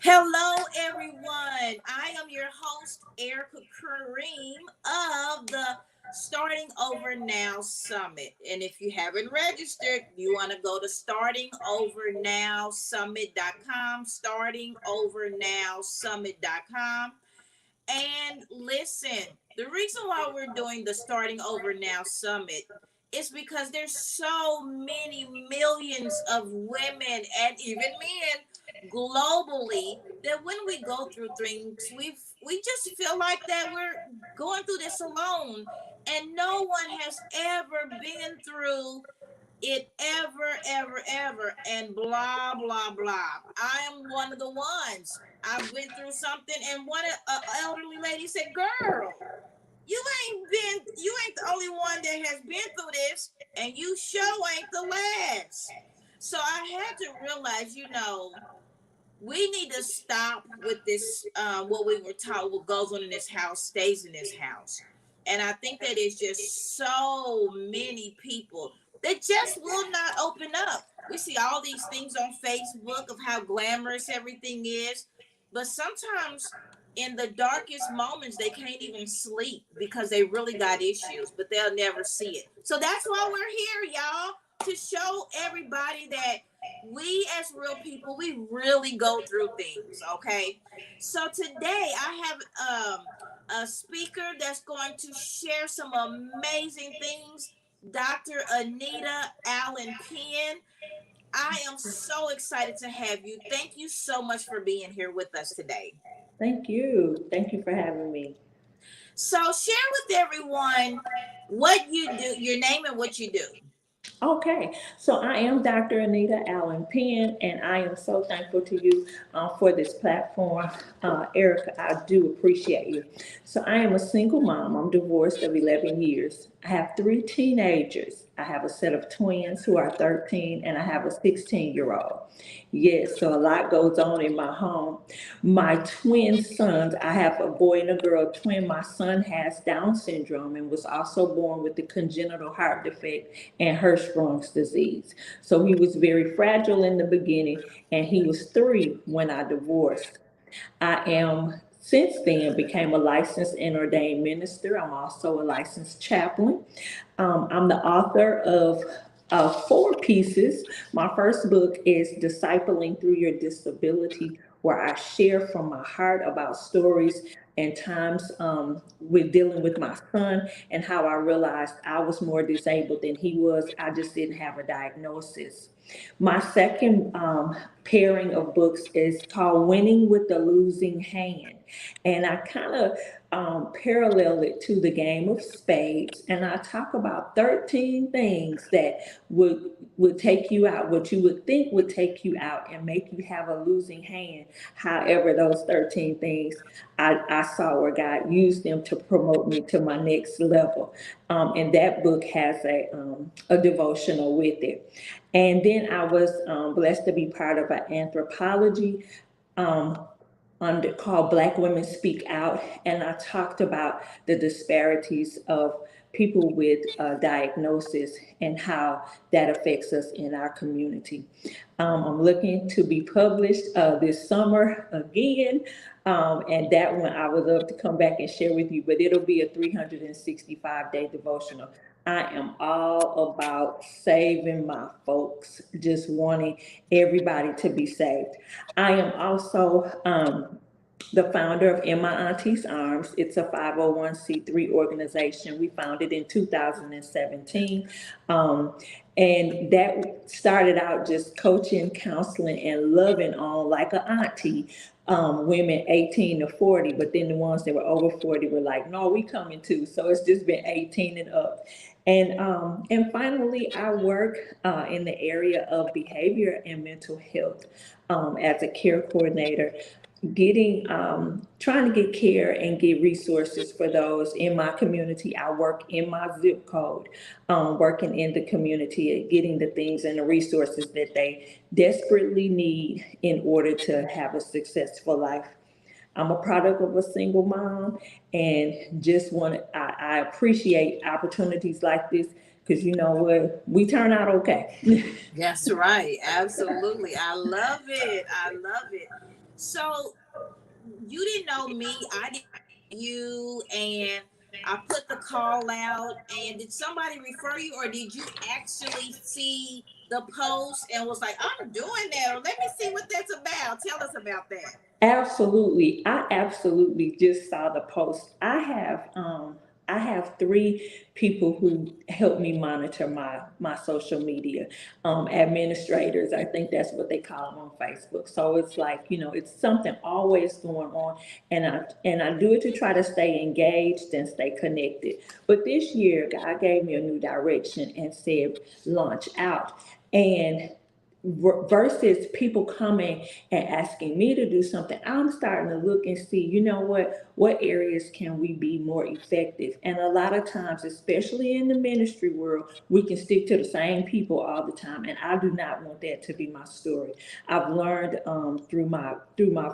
Hello, everyone. I am your host, Erica Kareem of the Starting Over Now Summit. And if you haven't registered, you want to go to startingovernowsummit.com, startingovernowsummit.com. And listen, the reason why we're doing the Starting Over Now Summit is because there's so many millions of women and even men globally that when we go through things, we just feel like that we're going through this alone, and no one has ever been through it ever, and blah blah blah. I am one of the ones. I went through something, and one elderly lady said, "Girl, you ain't the only one that has been through this, and you sure ain't the last." So I had to realize, we need to stop with this. What we were taught, what goes on in this house stays in this house, and I think that it's just so many people that just will not open up. We see all these things on Facebook of how glamorous everything is, but sometimes in the darkest moments they can't even sleep because they really got issues, but they'll never see it. So that's why we're here, y'all, to show everybody that we as real people, we really go through things. Okay, so today I have a speaker that's going to share some amazing things, Dr. Anita Allen Penn. I am so excited to have you. Thank you so much for being here with us today. Thank you. Thank you for having me. So share with everyone what you do, your name and what you do. Okay, so I am Dr. Anita Allen Penn, and I am so thankful to you for this platform. Erica, I do appreciate you. So, I am a single mom. I'm divorced of 11 years. I have three teenagers. I have a set of twins who are 13, and I have a 16-year-old. Yes, so a lot goes on in my home. My twin sons, I have a boy and a girl twin. My son has Down syndrome and was also born with the congenital heart defect and Hirschsprung's disease. So he was very fragile in the beginning, and he was 3 when I divorced. I am since then became a licensed and ordained minister. I'm also a licensed chaplain. I'm the author of 4 pieces. My first book is Discipling Through Your Disability, where I share from my heart about stories and times with dealing with my son and how I realized I was more disabled than he was. I just didn't have a diagnosis. My second pairing of books is called Winning with the Losing Hand. And I kind of parallel it to the game of spades. And I talk about 13 things that would take you out, what you would think would take you out and make you have a losing hand. However, those 13 things, I saw where God used them to promote me to my next level. And that book has a devotional with it. And then I was blessed to be part of an anthropology um, called Black Women Speak Out, and I talked about the disparities of people with diagnosis and how that affects us in our community. I'm looking to be published this summer again, and that one I would love to come back and share with you, but it'll be a 365-day devotional. I am all about saving my folks, just wanting everybody to be saved. I am also the founder of In My Auntie's Arms. It's a 501c3 organization. We founded in 2017. Um, and that started out just coaching, counseling, and loving on like an auntie, women 18 to 40. But then the ones that were over 40 were like, no, we coming too. So it's just been 18 and up. And finally, I work in the area of behavior and mental health as a care coordinator, getting trying to get care and get resources for those in my community. I work in my zip code, working in the community and getting the things and the resources that they desperately need in order to have a successful life. I'm a product of a single mom, and just want to, I appreciate opportunities like this, because you know what, we turn out okay. That's right. Absolutely. I love it. I love it. So you didn't know me, I didn't know you, and I put the call out. And did somebody refer you, or did you actually see the post and was like, I'm doing that, or let me see what that's about? Tell us about that. Absolutely. I absolutely just saw the post. I have three people who help me monitor my social media, administrators. I think that's what they call them on Facebook. So it's like, it's something always going on, and I do it to try to stay engaged and stay connected. But this year, God gave me a new direction and said, launch out. And versus people coming and asking me to do something, I'm starting to look and see, what areas can we be more effective? And a lot of times, especially in the ministry world, we can stick to the same people all the time, and I do not want that to be my story. I've learned through my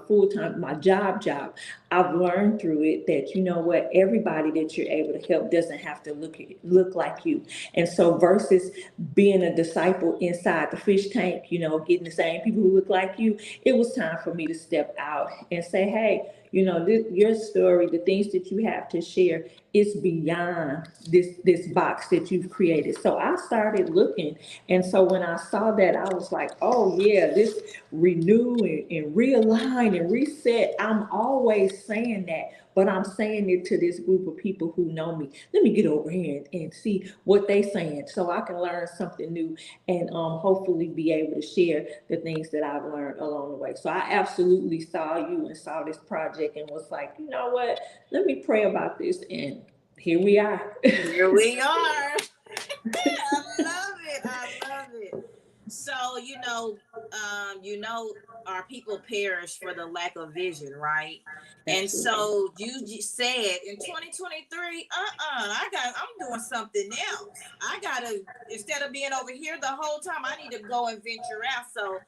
full time my job. I've learned through it that, everybody that you're able to help doesn't have to look like you. And so versus being a disciple inside the fish tank, getting the same people who look like you, it was time for me to step out and say, hey, your story, the things that you have to share, is beyond this box that you've created. So I started looking, and so when I saw that, I was like, oh yeah, this renew and realign and reset. I'm always saying that, but I'm saying it to this group of people who know me. Let me get over here and see what they saying, so I can learn something new, and hopefully be able to share the things that I've learned along the way. So I absolutely saw you and saw this project and was like, you know what? Let me pray about this, and here we are. Here we are. I love it. I love it. So, our people perish for the lack of vision, right? And Absolutely. so said in 2023, I'm doing something else. I gotta, instead of being over here the whole time, I need to go and venture out. So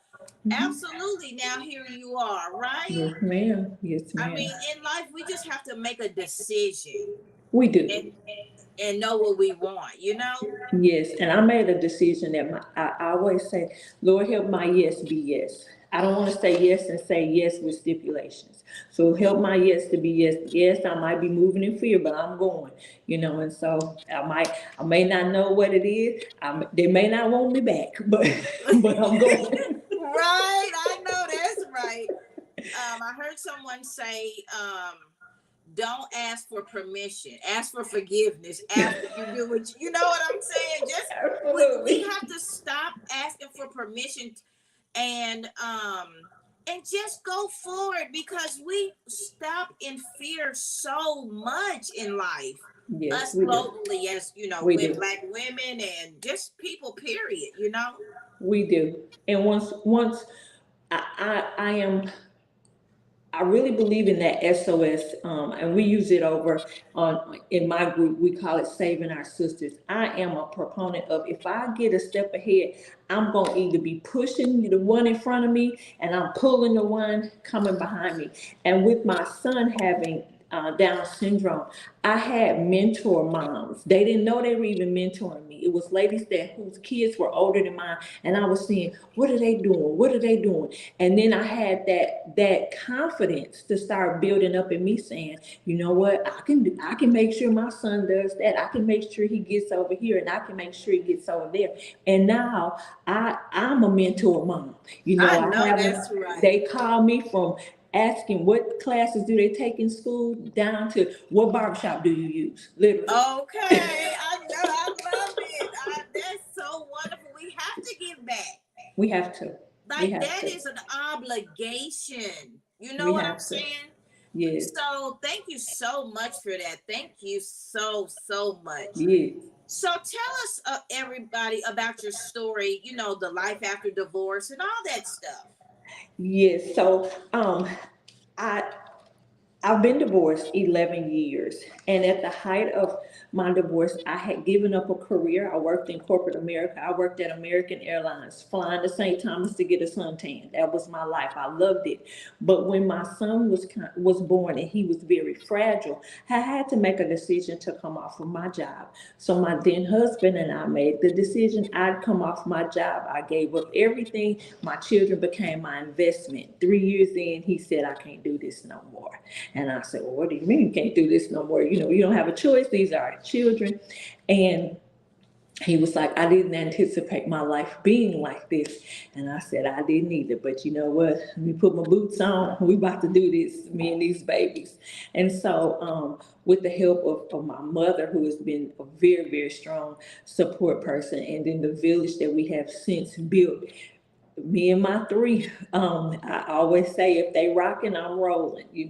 Mhm. absolutely, now here you are, right? Yes, ma'am. Yes, I ma'am. mean, in life, we just have to make a decision We and do. know what we want, you know? Yes, and I made a decision that I always say, Lord, help my yes be yes. I don't want to say yes and say yes with stipulations. So help my yes to be yes. Yes, I might be moving in fear, but I'm going, and so I may not know what it is. They may not want me back, but but I'm going. Right, I know that's right. I heard someone say, don't ask for permission, ask for forgiveness after you do what you know what I'm saying. Just we Absolutely. have to stop asking for permission, and just go forward, because we stop in fear so much in life. Yes, Us we do. globally, as We with do. black women and just people, period. You know. We do. And once I am I really believe in that SOS, and we use it over on in my group. We call it saving our sisters. I am a proponent of, if I get a step ahead, I'm gonna either be pushing the one in front of me, and I'm pulling the one coming behind me. And with my son having Down syndrome, I had mentor moms. They didn't know they were even mentoring me. It was ladies that whose kids were older than mine, and I was seeing, what are they doing? What are they doing? And then I had that confidence to start building up in me, saying, you know what, I can make sure my son does that. I can make sure he gets over here, and I can make sure he gets over there. And now I'm a mentor mom. I I know haven't that's right. They call me from asking what classes do they take in school down to what barbershop do you use, literally. Okay, I know, I love it. That's so wonderful. We have to give back. We have to. We Like, have that to. is an obligation. You know We what I'm have to. saying? Yes. So thank you so much for that. Thank you so much. Yes. So tell us, everybody, about your story. The life after divorce and all that stuff. Yes. So I I've been divorced 11 years. And at the height of my divorce, I had given up a career. I worked in corporate America. I worked at American Airlines, flying to St. Thomas to get a suntan. That was my life. I loved it. But when my son was born and he was very fragile, I had to make a decision to come off of my job. So my then husband and I made the decision I'd come off my job. I gave up everything. My children became my investment. 3 years in, he said, I can't do this no more. And I said, well, what do you mean you can't do this no more? You don't have a choice. These are our children. And he was like, I didn't anticipate my life being like this. And I said, I didn't either. But you know what? Let me put my boots on. We about to do this, me and these babies. And so, with the help of my mother, who has been a very, very strong support person, and then the village that we have since built, me and my three, I always say if they rocking, I'm rolling. We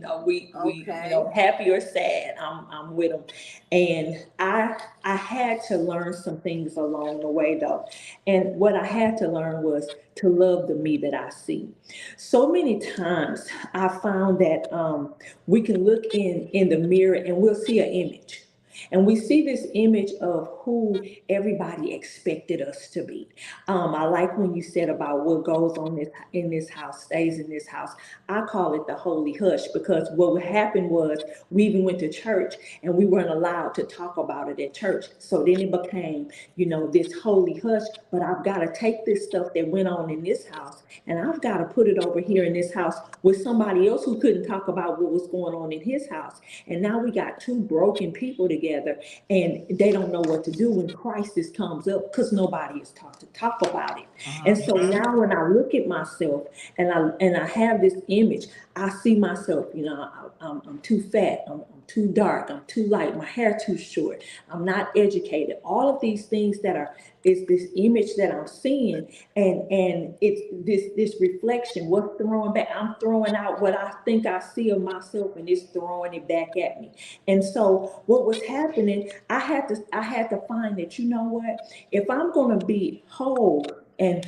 Okay. happy or sad, I'm with them. And I had to learn some things along the way though. And what I had to learn was to love the me that I see. So many times I found that we can look in the mirror and we'll see an image. And we see this image of who everybody expected us to be. I like when you said about what goes on in this house stays in this house. I call it the holy hush because what happened was we even went to church and we weren't allowed to talk about it at church. So then it became, this holy hush. But I've got to take this stuff that went on in this house and I've got to put it over here in this house with somebody else who couldn't talk about what was going on in his house. And now we got two broken people together and they don't know what to do when crisis comes up because nobody is taught to talk about it. And so Mhm. now when I look at myself and I have this image, I see myself, I'm too fat, I'm too dark, I'm too light, my hair too short, I'm not educated. All of these things that are is this image that I'm seeing, and it's this reflection. What's throwing back? I'm throwing out what I think I see of myself, and it's throwing it back at me. And so what was happening? I had to find that if I'm going to be whole and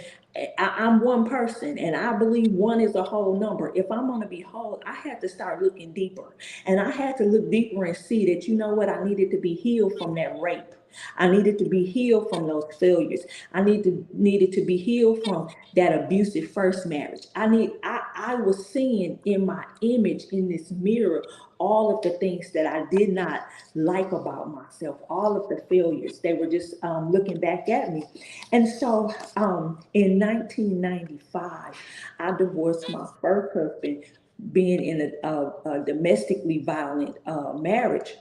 I'm one person and I believe one is a whole number. If I'm going to be whole, I had to start looking deeper. And I had to look deeper and see that, I needed to be healed from that rape. I needed to be healed from those failures. I needed to be healed from that abusive first marriage. I was seeing in my image in this mirror all of the things that I did not like about myself, all of the failures. They were just looking back at me. And so in 1995, I divorced my first husband, being in a domestically violent marriage.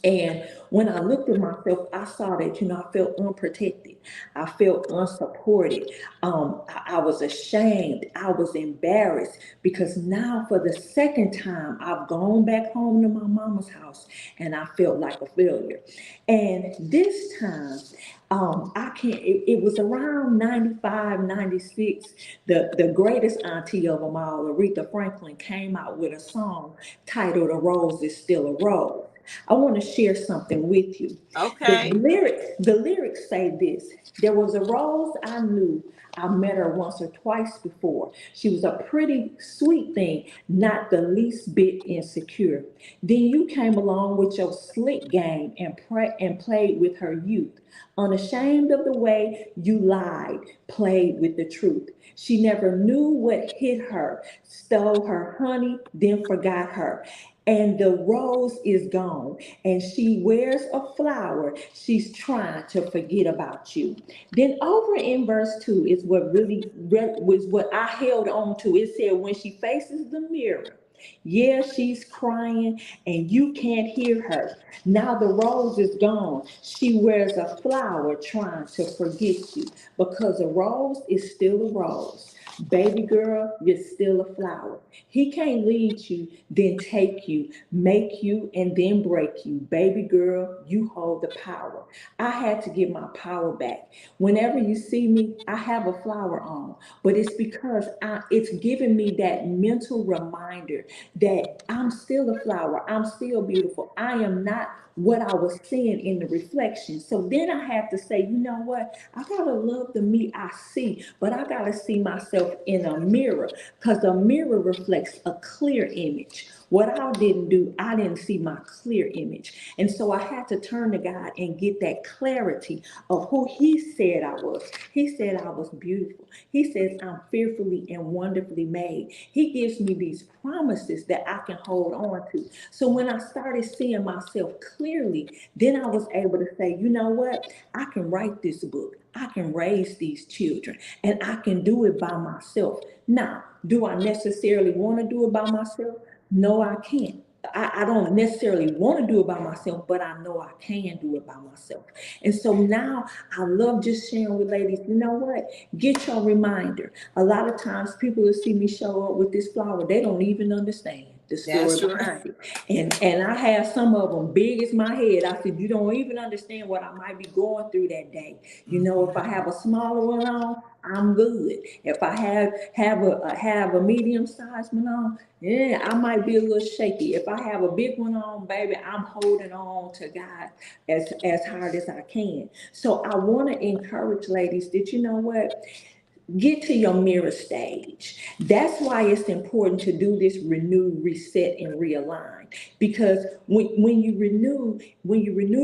And when I looked at myself, I saw that, I felt unprotected. I felt unsupported. I was ashamed. I was embarrassed because now, for the second time, I've gone back home to my mama's house and I felt like a failure. And this time, I can't, it was around 95, 96. The greatest auntie of them all, Aretha Franklin, came out with a song titled A Rose is Still a Rose. I want to share something with you. The Okay. lyrics say this. There was a rose I knew. I met her once or twice before. She was a pretty sweet thing, not the least bit insecure. Then you came along with your slick game and played with her youth. Unashamed of the way you lied, played with the truth. She never knew what hit her, stole her honey, then forgot her. And the rose is gone, and she wears a flower. She's trying to forget about you. Then over in verse 2 is what really was what I held on to. It said, when she faces the mirror, yeah, she's crying and you can't hear her. Now the rose is gone. She wears a flower trying to forget you because a rose is still a rose. Baby girl, you're still a flower. He can't lead you, then take you, make you, and then break you. Baby girl, you hold the power. I had to get my power back. Whenever you see me, I have a flower on, but it's because it's giving me that mental reminder that I'm still a flower. I'm still beautiful. I am not what I was seeing in the reflection. So then I have to say, you know what? I gotta love the me I see, but I gotta see myself in a mirror because a mirror reflects a clear image. What I didn't do, I didn't see my clear image. And so I had to turn to God and get that clarity of who He said I was. He said I was beautiful. He says I'm fearfully and wonderfully made. He gives me these promises that I can hold on to. So when I started seeing myself clearly, then I was able to say, you know what? I can write this book. I can raise these children and I can do it by myself. Now, do I necessarily want to do it by myself? No, I can't. I don't necessarily want to do it by myself, but I know I can do it by myself. And so now I love just sharing with ladies, you know what? Get your reminder. A lot of times people will see me show up with this flower, they don't even understand the story That's right. behind it. And I have some of them big as my head. I said, you don't even understand what I might be going through that day. You know, if I have a smaller one on, I'm good. If I have a medium sized one on, yeah, I might be a little shaky. If I have a big one on, baby, I'm holding on to God as hard as I can. So I want to encourage ladies that you know what? Get to your mirror stage. That's why it's important to do this renew, reset, and realign. Because when you renew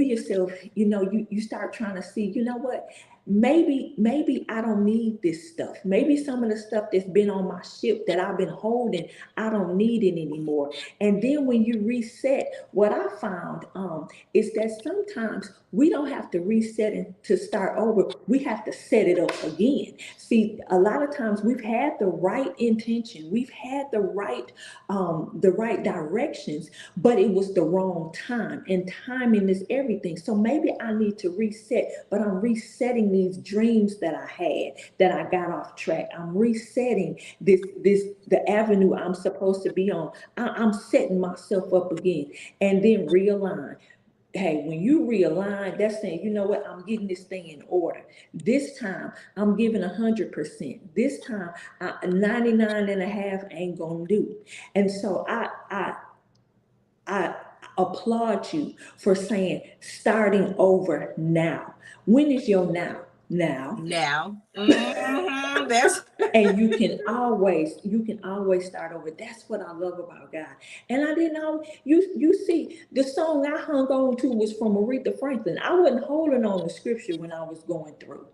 yourself, you know, you start trying to see, you know what? Maybe I don't need this stuff. Maybe some of the stuff that's been on my ship that I've been holding, I don't need it anymore. And then when you reset, what I found is that sometimes we don't have to reset and to start over. We have to set it up again. See, a lot of times we've had the right intention, we've had the right directions, but it was the wrong time. And timing is everything. So maybe I need to reset, but I'm resetting these dreams that I had that I got off track. I'm resetting the avenue I'm supposed to be on. I'm setting myself up again, and then realign. Hey, when you realign, that's saying, you know what, I'm getting this thing in order. This time I'm giving 100%. This time 99 and a half ain't gonna do. And so I applaud you for saying starting over now. When is your now? Now. Now. That's And you can always start over. That's what I love about God. And I didn't know you see the song I hung on to was from Aretha Franklin. I wasn't holding on to scripture when I was going through.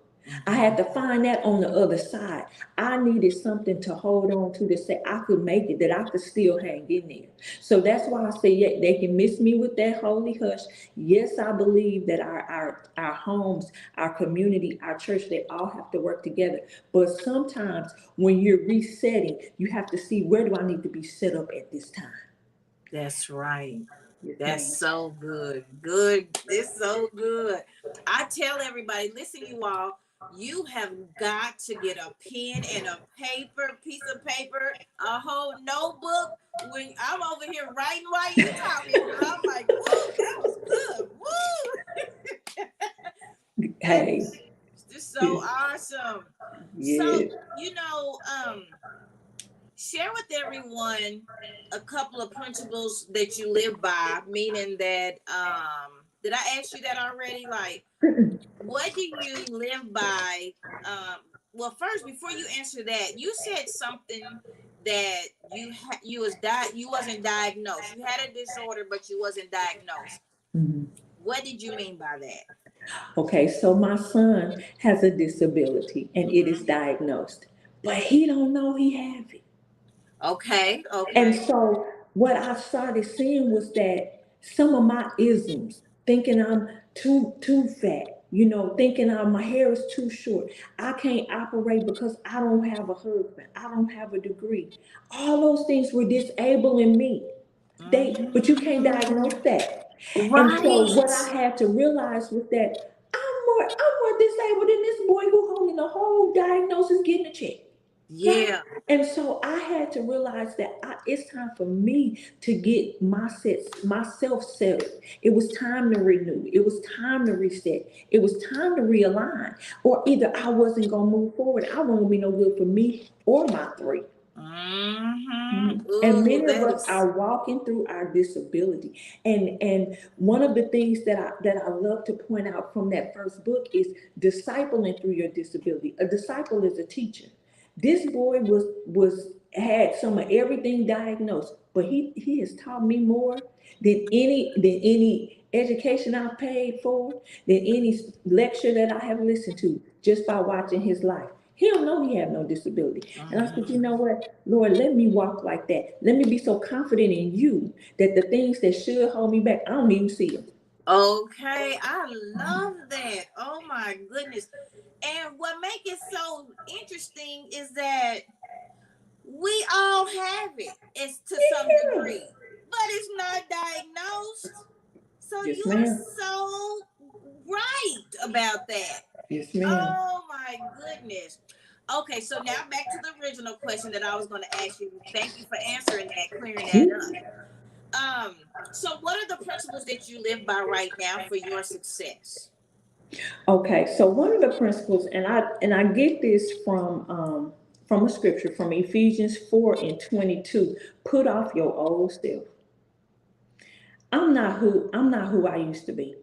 I had to find that on the other side. I needed something to hold on to say I could make it, that I could still hang in there. So that's why I say, yeah, they can miss me with that holy hush. Yes, I believe that our homes, our community, our church, they all have to work together. But sometimes when you're resetting, you have to see, where do I need to be set up at this time? that's right. Yes, That's ma'am. so good. Good. It's so good. I tell everybody, listen, you all, you have got to get a pen and a piece of paper, a whole notebook. When I'm over here writing while you talking, girl, I'm like, woo, that was good. Woo. That Hey, is just so awesome. So, yeah. you know, share with everyone a couple of principles that you live by, meaning that did I ask you that already? Like, what do you live by? Well, first, before you answer that, you said something that you wasn't diagnosed. You had a disorder, but you wasn't diagnosed. Mhm. What did you mean by that? Okay, so my son has a disability and it is Mm-hmm. diagnosed, but he don't know he have it. Okay, And okay. so what I started seeing was that some of my isms, thinking I'm too fat, you know, thinking my hair is too short, I can't operate because I don't have a husband, I don't have a degree. All those things were disabling me. But you can't diagnose Mhm. that. And so what I Right. had to realize was that I'm more disabled than this boy who holding the whole diagnosis getting a check. Right? Yeah. And so I had to realize that it's time for me to get myself settled. It was time to renew. It was time to reset. It was time to realign. Or either I wasn't gonna move forward. I wasn't be no good for me or my three. Mm-hmm. Mhm. And Ooh, many of that us is. are walking through our disability. And one of the things that I love to point out from that first book is discipling through your disability. A disciple is a teacher. This boy was had some of everything diagnosed, but he has taught me more than any education I've paid for, than any lecture that I have listened to, just by watching his life. He don't know he have no disability. And I said, you know Mhm. what, Lord, let me walk like that. Let me be so confident in you that the things that should hold me back, I don't even see them. Okay, I love that. Oh my goodness. And what makes it so interesting is that we all have it. It's to some Yeah. degree, but it's not diagnosed. So Yes, you ma'am. are so right about that. Yes, ma'am. Oh my goodness. Okay, so now back to the original question that I was going to ask you. Thank you for answering that, clearing that up. So what are the principles that you live by right now for your success? Okay, so one of the principles, and I get this from a scripture from Ephesians 4:22. Put off your old self. I'm not who I used to be.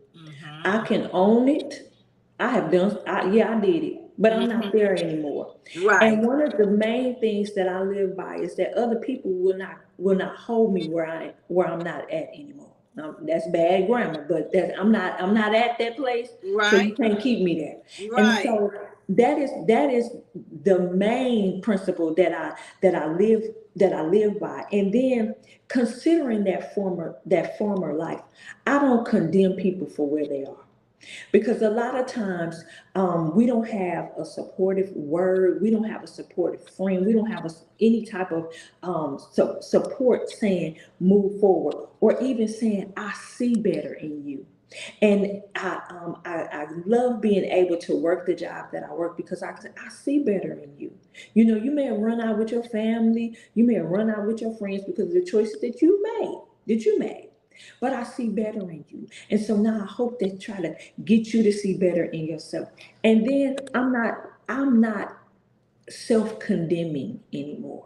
I Mm-hmm. can own it. I have done, yeah, I did it, but I'm not Mm-hmm. there anymore. And Right. one of the main things that I live by is that other people will not hold me where I'm not at anymore. Now, that's bad grammar, but I'm not at that place, so you Right. can't keep me there. And Right. so that is the main principle that I live by. And then considering that former life, I don't condemn people for where they are, because a lot of times we don't have a supportive word, we don't have a supportive friend, we don't have any type of support saying move forward, or even saying I see better in you. And I love being able to work the job that I work, because I see better in you. You may have run out with your family, you may have run out with your friends because of the choices that you made, but I see better in you. And so now I hope they try to get you to see better in yourself. And then I'm not self-condemning anymore.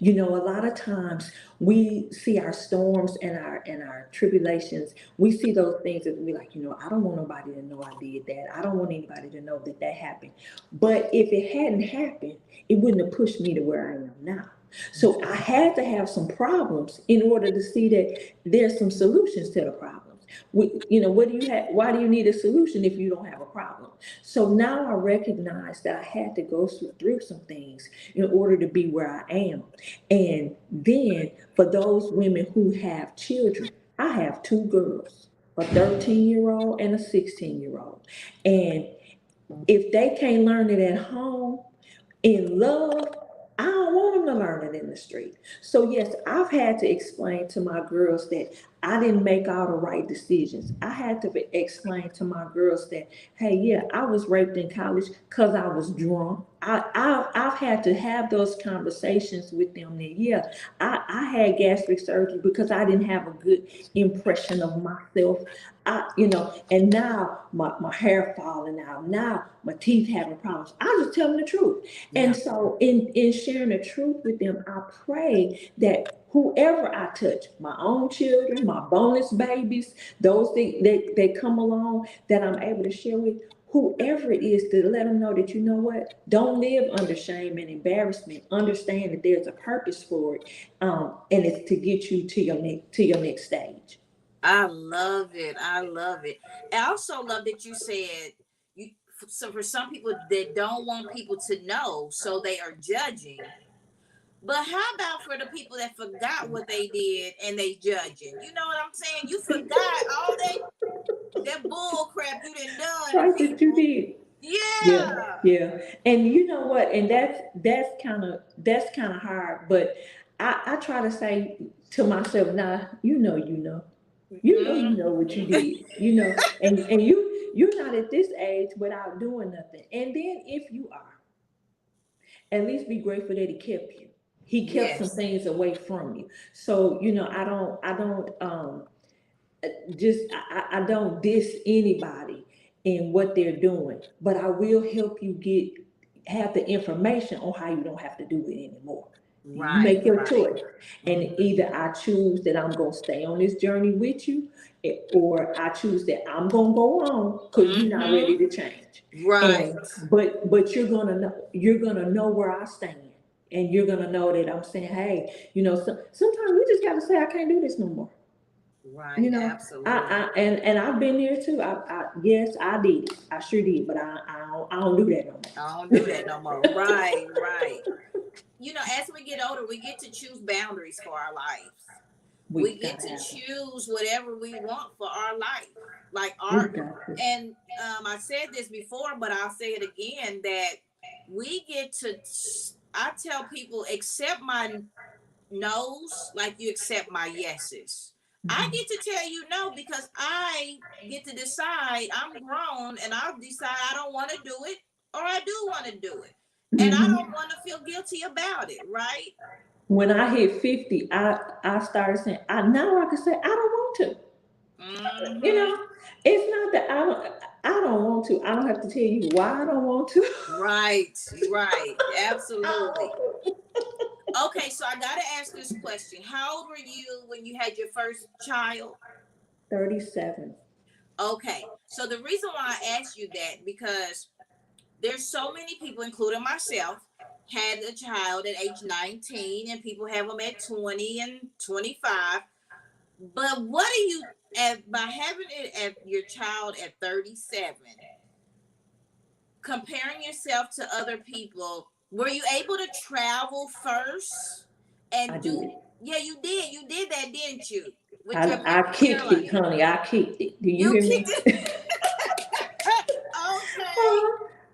A lot of times we see our storms and our tribulations. We see those things and we like, I don't want nobody to know I did that. I don't want anybody to know that happened. But if it hadn't happened, it wouldn't have pushed me to where I am now. So I had to have some problems in order to see that there's some solutions to the problems. What do you have? Why do you need a solution if you don't have a problem? So now I recognize that I had to go through some things in order to be where I am. And then for those women who have children, I have two girls, a 13-year-old and a 16-year-old. And if they can't learn it at home in love, I don't want them to learn it in the street. So yes, I've had to explain to my girls that I didn't make all the right decisions. I had to explain to my girls that, hey, yeah, I was raped in college because I was drunk. I've had to have those conversations with them that, yeah, I had gastric surgery because I didn't have a good impression of myself. And now my hair falling out. Now my teeth having problems. I just tell them the truth. And Yeah. so in sharing the truth with them, I pray that whoever I touch, my own children, my bonus babies, those that come along, that I'm able to share with, whoever it is, to let them know that, don't live under shame and embarrassment. Understand that there's a purpose for it, and it's to get you to your next stage. I love it. I love it. I also love that you said you so for some people that don't want people to know, so they are judging. But how about for the people that forgot what they did and they judging? You know what I'm saying? You forgot all that bull crap you done done to Right, that you people. did. Yeah, Yeah. yeah. And you know what? And that's kind of hard. But I try to say to myself, nah, you know what you Mm-hmm. did. And you're not at this age without doing nothing. And then if you are, at least be grateful that he kept you. He kept some Yes. things away from you. So I don't just I don't diss anybody in what they're doing, but I will help you have the information on how you don't have to do it anymore. You Right. make your Right. choice, and Mm-hmm. either I choose that I'm gonna stay on this journey with you, or I choose that I'm gonna go on because you're not ready Mm-hmm. to change. Right. And but you're gonna know where I stand. And you're gonna know that I'm saying, hey, sometimes we just gotta say, I can't do this no more. Right, And I've been there too. Yes, I did it. I sure did, but I don't do that no I don't more. do that no more. Right, right. As we get older, we get to choose boundaries for our lives. We We get gotta to have them. choose whatever we want for our life. Like We our got to. and I said this before, but I'll say it again that we get to I tell people accept my no's like you accept my yeses. I Mhm. get to tell you no because I get to decide. I'm grown and I'll decide I don't want to do it or I do want to do it. And I don't Mhm. want to feel guilty about it, right? When I hit 50, I started saying, now I can say I don't want to. You Mm-hmm. know, it's not that I don't want to. I don't have to tell you why I don't want to. Right, right. I don't Absolutely. want to. Okay, so I got to ask this question. How old were you when you had your first child? 37. Okay, so the reason why I asked you that because there's so many people, including myself, had a child at age 19, and people have them at 20 and 25. But what do you, by having it at your child at 37, comparing yourself to other people, were you able to travel first I and do? did. Yeah, you did. You did that, didn't you? With your I kicked airline, it, honey. I kicked it. Do you you hear kicked me? it. Okay.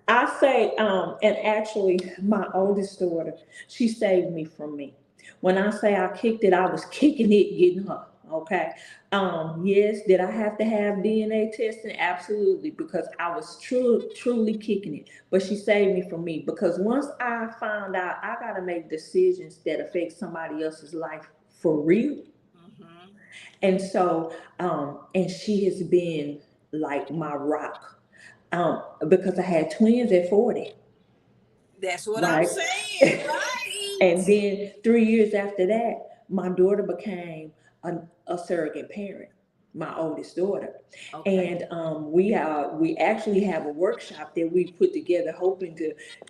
I say, and actually, my oldest daughter, she saved me from me. When I say I kicked it, I was kicking it, getting her. Okay. Yes, did I have to have DNA testing? Absolutely, because I was truly kicking it. But she saved me from me because once I found out I gotta make decisions that affect somebody else's life for real. Hmm. And so, and she has been like my rock. Because I had twins at 40, That's what I'm right? saying, right? And then 3 years after that, my daughter became a surrogate parent, my oldest daughter. Okay. And we actually have a workshop that we put together, hoping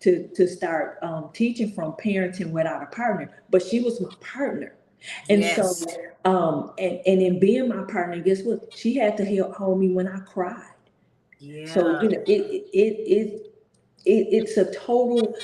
to start teaching from parenting without a partner. But she was my partner. And so, Yes. and in being my partner, guess what? She had to help hold me when I cried. So Yeah. it's a total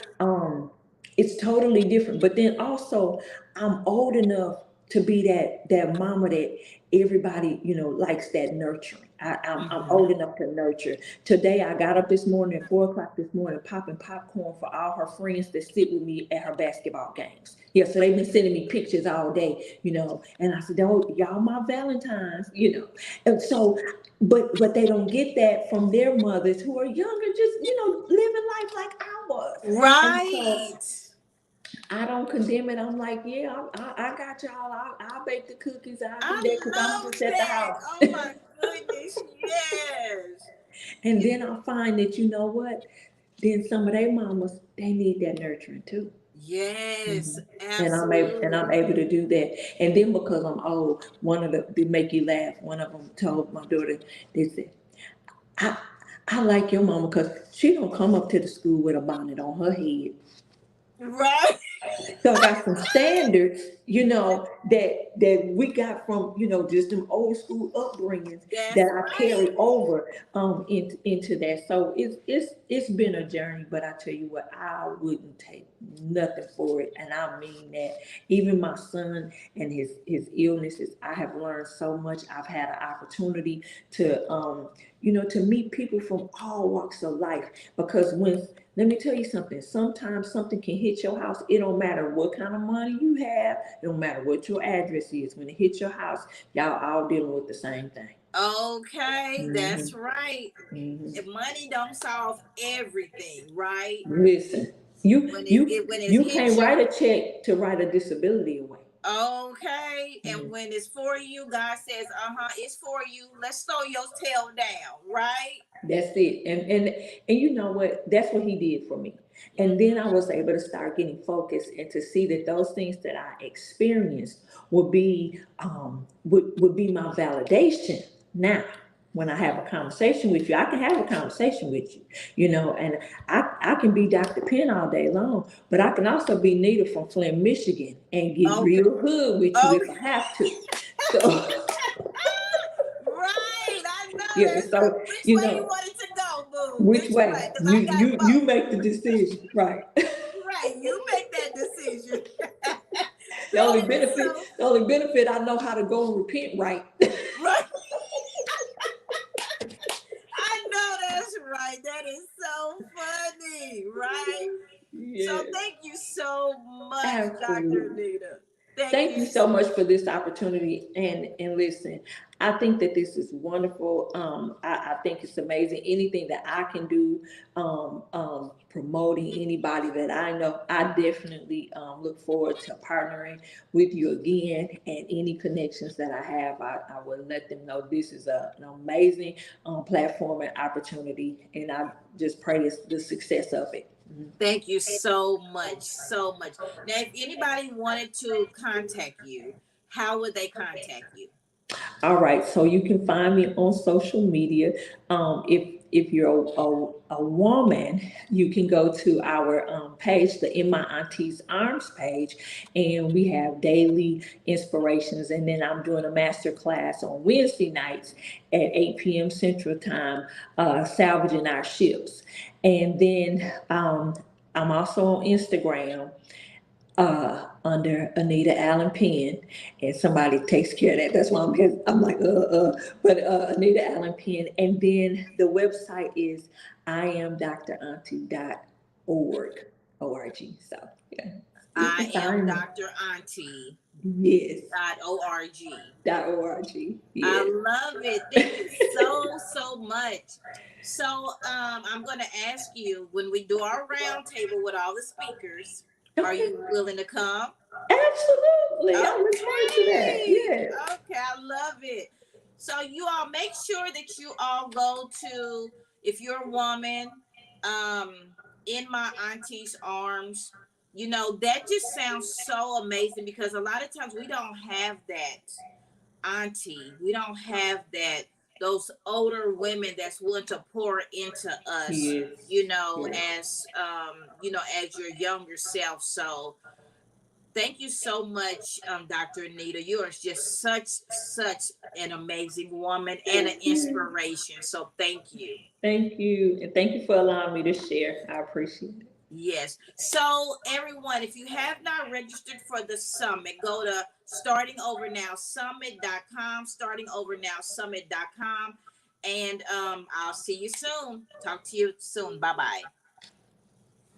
it's totally different. But then also, I'm old enough to be that mama that everybody likes, that nurturing. I'm Hmm. old enough to nurture. Today I got up this morning at 4 o'clock this morning, popping popcorn for all her friends that sit with me at her basketball games. Yeah, so they've been sending me pictures all day, and I said, oh, y'all my Valentines. And so, but they don't get that from their mothers who are younger, just living life like I was. And so Right. I don't condemn it. I'm like, yeah, I got y'all. I'll bake the cookies. I'll do I that because I'm love just at the that. house. Oh my goodness. Yes. And then I find that, you know what? Then some of their mamas, they need that nurturing too. Yes. Mhm. And I'm able Absolutely. to do that. And then because I'm old, one of the they make you laugh. One of them told my daughter, they said, I I like your mama because she don't come up to the school with a bonnet on her head. Right. So I got some standards, that we got from, just them old school upbringings that That's I right. carry over into that. So it's been a journey, but I tell you what, I wouldn't take nothing for it. And I mean that. Even my son and his illnesses, I have learned so much. I've had an opportunity to meet people from all walks of life. Because let me tell you something. Sometimes something can hit your house. It don't matter what kind of money you have. It don't matter what your address is. When it hits your house, y'all all dealing with the same thing. Okay. Hmm. That's right. Hmm. Money don't solve everything, right? Listen, you When it, you it when it you hits can't you, write a check to write a disability away. okay. And Mm. when it's for you, God says, it's for you. Let's throw your tail down, right? That's it. And you know what? That's what he did for me. And then I Hmm. was able to start getting focused and to see that those things that I experienced would be my validation. Now, when I have a conversation with you, I can have a conversation with you, and I can be Dr. Penn all day long, but I can also be Nita from Flint, Michigan, and get Okay. real hood with you if Okay. I have to. So Right. I know yeah, that's right. so Which you way you know want it to go, boo? which Which way way? Because you I got you you both. make the decision, right? Right. You make that decision. The That only is benefit, so the only benefit, I know how to go and repent, right? right. I know that's right. That is so funny. Right. So Yes, thank you so much, Dr. absolutely. Anita. Thank Thank you. you so much for this opportunity. And listen, I think that this is wonderful. I think it's amazing. Anything that I can do, promoting anybody that I know, I definitely look forward to partnering with you again. And any connections that I have, I will let them know this is an amazing platform and opportunity. And I just pray the success of it. Thank you so much. So much. Now, if anybody wanted to contact you, how would they contact you? All right, so you can find me on social media. If you're a woman, you can go to our page, the In My Auntie's Arms page, and we have daily inspirations. And then I'm doing a master class on Wednesday nights at 8 p.m. Central Time, salvaging our ships. And then I'm also on Instagram under Anita Allen Penn, and somebody takes care of that. That's why I'm like, but Anita Allen Penn. And then the website is iamdrauntie.org, O-R-G. So, yeah, you I can am find me. Dr. Auntie. Yes, .org. .org. I Yes. love it. Thank you so, so much. So I'm going to ask you when we do our roundtable with all the speakers, are Okay. you willing to come? Absolutely. I look forward to that. Okay. Yes. Okay. I love it. So you all make sure that you all go to, if you're a woman, um, in my auntie's arms. You know, that just sounds so amazing because a lot of times we don't have that auntie. We don't have that, those older women that's willing to pour into us, Yes. you know, Yes. as your younger self. So thank you so much, Dr. Anita. You are just such an amazing woman and an Thank you. inspiration. So thank you. Thank you. And thank you for allowing me to share. I appreciate it. Yes. So everyone, if you have not registered for the summit, go to startingovernowsummit.com, startingovernowsummit.com, and I'll see you soon. Talk to you soon. Bye-bye.